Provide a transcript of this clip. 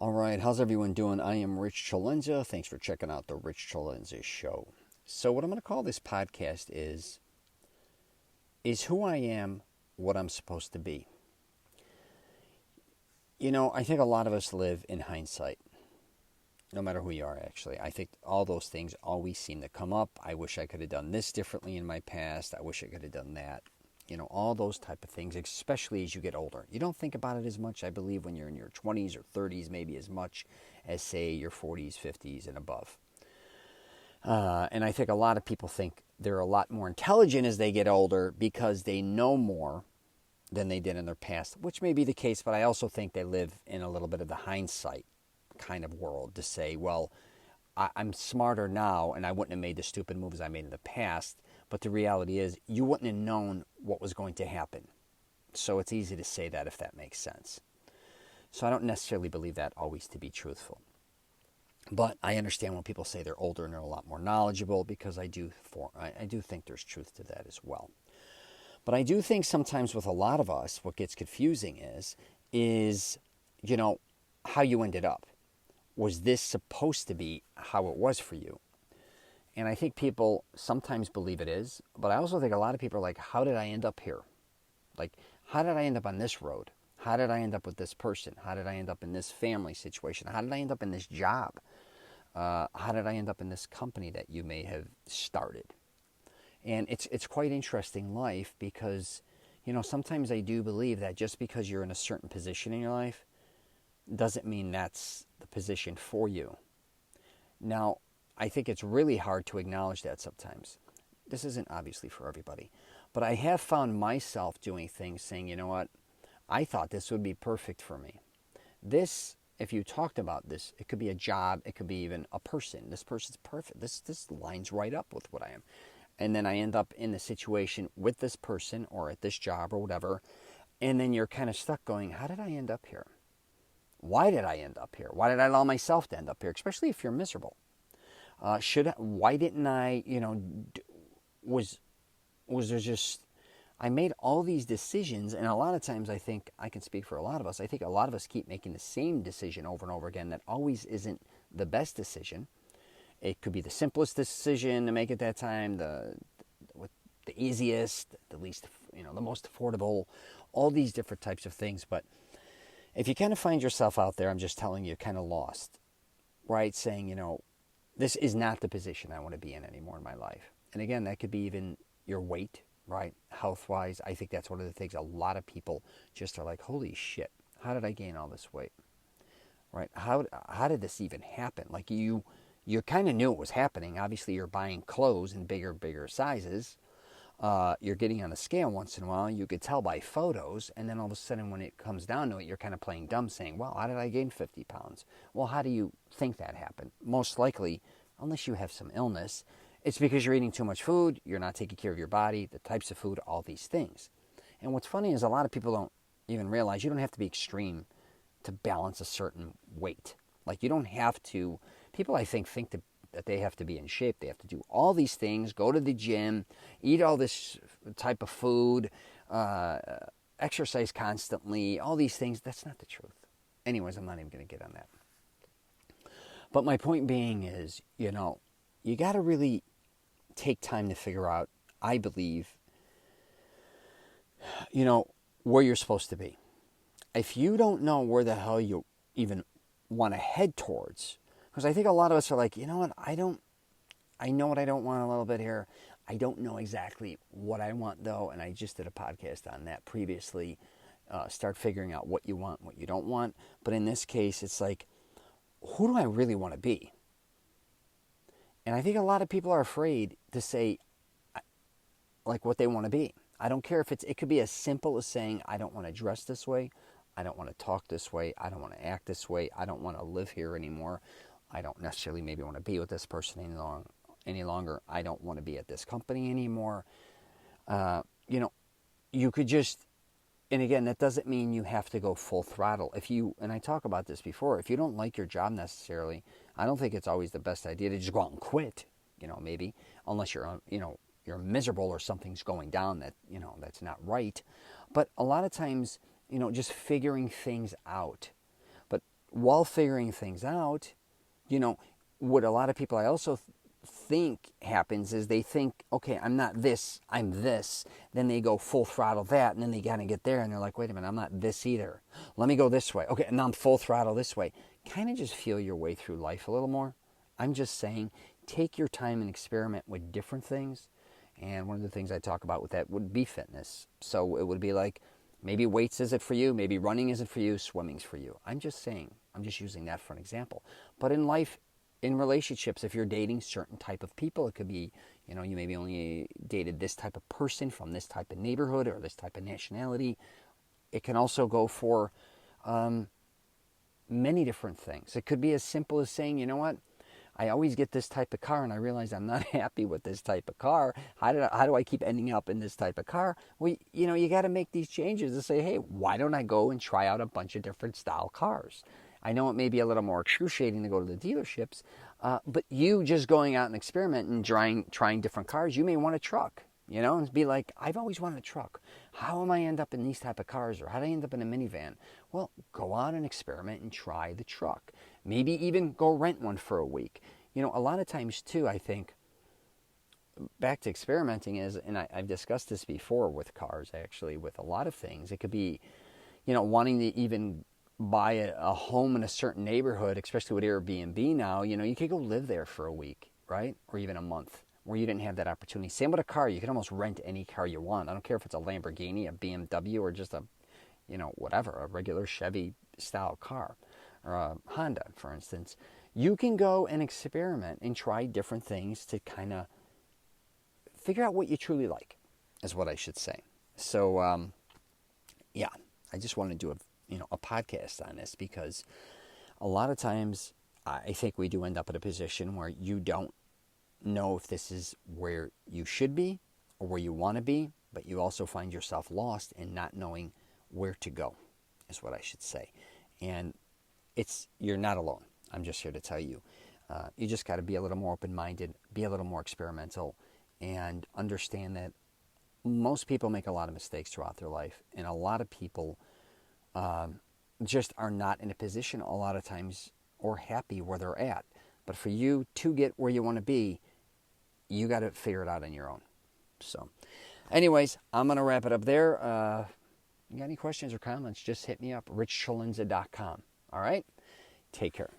All right, how's everyone doing? I am Rich Celenza. Thanks for checking out the Rich Celenza Show. So, what I'm going to call this podcast is who I am what I'm supposed to be? I think a lot of us live in hindsight, no matter who you are, actually. I think all those things always seem to come up. I wish I could have done this differently in my past. I wish I could have done that. All those type of things, especially as you get older. You don't think about it as much, I believe, when you're in your 20s or 30s, maybe as much as, say, your 40s, 50s, and above. And I think a lot of people think they're a lot more intelligent as they get older because they know more than they did in their past, which may be the case, but I also think they live in a little bit of the hindsight kind of world to say, well, I'm smarter now and I wouldn't have made the stupid moves I made in the past. But the reality is you wouldn't have known what was going to happen. So it's easy to say that if that makes sense. So I don't necessarily believe that always to be truthful. But I understand when people say they're older and they're a lot more knowledgeable because I do think there's truth to that as well. But I do think sometimes with a lot of us, what gets confusing is how you ended up. Was this supposed to be how it was for you? And I think people sometimes believe it is, but I also think a lot of people are like, how did I end up here? Like, how did I end up on this road? How did I end up with this person? How did I end up in this family situation? How did I end up in this job? How did I end up in this company that you may have started? And it's quite interesting life because, sometimes I do believe that just because you're in a certain position in your life doesn't mean that's the position for you. Now, I think it's really hard to acknowledge that sometimes. This isn't obviously for everybody. But I have found myself doing things saying, you know what, I thought this would be perfect for me. This, if you talked about this, it could be a job, it could be even a person. This person's perfect. This lines right up with what I am. And then I end up in the situation with this person or at this job or whatever. And then you're kind of stuck going, how did I end up here? Why did I end up here? Why did I allow myself to end up here? Especially if you're miserable. Why didn't I, was there just, I made all these decisions, and a lot of times I think, I can speak for a lot of us, I think a lot of us keep making the same decision over and over again that always isn't the best decision. It could be the simplest decision to make at that time, the easiest, the least, the most affordable, all these different types of things. But if you kind of find yourself out there, I'm just telling you, kind of lost, right? Saying, this is not the position I want to be in anymore in my life. And again, that could be even your weight, right? Health-wise, I think that's one of the things a lot of people just are like, holy shit, how did I gain all this weight? Right? How did this even happen? Like you kind of knew it was happening. Obviously, you're buying clothes in bigger sizes. You're getting on a scale once in a while. You could tell by photos. And then all of a sudden, when it comes down to it, you're kind of playing dumb saying, well, how did I gain 50 pounds? Well, how do you think that happened? Most likely, unless you have some illness, it's because you're eating too much food, you're not taking care of your body, the types of food, all these things. And what's funny is a lot of people don't even realize you don't have to be extreme to balance a certain weight. Like you don't have to, people I think that they have to be in shape. They have to do all these things, go to the gym, eat all this type of food, exercise constantly, all these things. That's not the truth. Anyways, I'm not even going to get on that. But my point being is, you got to really take time to figure out, I believe, where you're supposed to be. If you don't know where the hell you even want to head towards, because I think a lot of us are like, you know what, I know what I don't want a little bit here. I don't know exactly what I want, though, and I just did a podcast on that previously. Start figuring out what you want, what you don't want. But in this case, it's like, who do I really want to be? And I think a lot of people are afraid to say, like, what they want to be. I don't care if it could be as simple as saying, I don't want to dress this way. I don't want to talk this way. I don't want to act this way. I don't want to live here anymore. I don't necessarily maybe want to be with this person any longer. I don't want to be at this company anymore. You could just, and again, that doesn't mean you have to go full throttle. And I talk about this before, if you don't like your job necessarily, I don't think it's always the best idea to just go out and quit, maybe, unless you're miserable or something's going down that, that's not right. But a lot of times, just figuring things out. But while figuring things out, what a lot of people I also think happens is they think, okay, I'm not this, I'm this. Then they go full throttle that, and then they kind of get there, and they're like, wait a minute, I'm not this either. Let me go this way. Okay, and now I'm full throttle this way. Kind of just feel your way through life a little more. I'm just saying, take your time and experiment with different things. And one of the things I talk about with that would be fitness. So it would be like, maybe weights isn't for you, maybe running isn't for you, swimming's for you. I'm just saying, I'm just using that for an example. But in life, in relationships, if you're dating certain type of people, it could be, you maybe only dated this type of person from this type of neighborhood or this type of nationality. It can also go for many different things. It could be as simple as saying, you know what, I always get this type of car and I realize I'm not happy with this type of car. How do I keep ending up in this type of car? Well, you got to make these changes to say, hey, why don't I go and try out a bunch of different style cars? I know it may be a little more excruciating to go to the dealerships, but you just going out and experimenting and trying different cars, you may want a truck, and be like, I've always wanted a truck. How am I end up in these type of cars, or how do I end up in a minivan? Well, go out and experiment and try the truck. Maybe even go rent one for a week. A lot of times too, I think, back to experimenting is, and I've discussed this before with cars, actually, with a lot of things. It could be, wanting to even buy a home in a certain neighborhood, especially with Airbnb now. You could go live there for a week, right? Or even a month, where you didn't have that opportunity. Same with a car. You can almost rent any car you want. I don't care if it's a Lamborghini, a BMW, or just a, whatever, a regular Chevy style car, or a Honda, for instance. You can go and experiment and try different things to kind of figure out what you truly like, is what I should say. So, yeah, I just want to do a podcast on this, because a lot of times I think we do end up in a position where you don't know if this is where you should be or where you want to be, but you also find yourself lost and not knowing where to go, is what I should say. And you're not alone. I'm just here to tell you. You just got to be a little more open-minded, be a little more experimental, and understand that most people make a lot of mistakes throughout their life, and a lot of people just are not in a position a lot of times or happy where they're at. But for you to get where you want to be, you got to figure it out on your own. So anyways, I'm going to wrap it up there. You got any questions or comments, just hit me up, richcelenzashow.com. All right? Take care.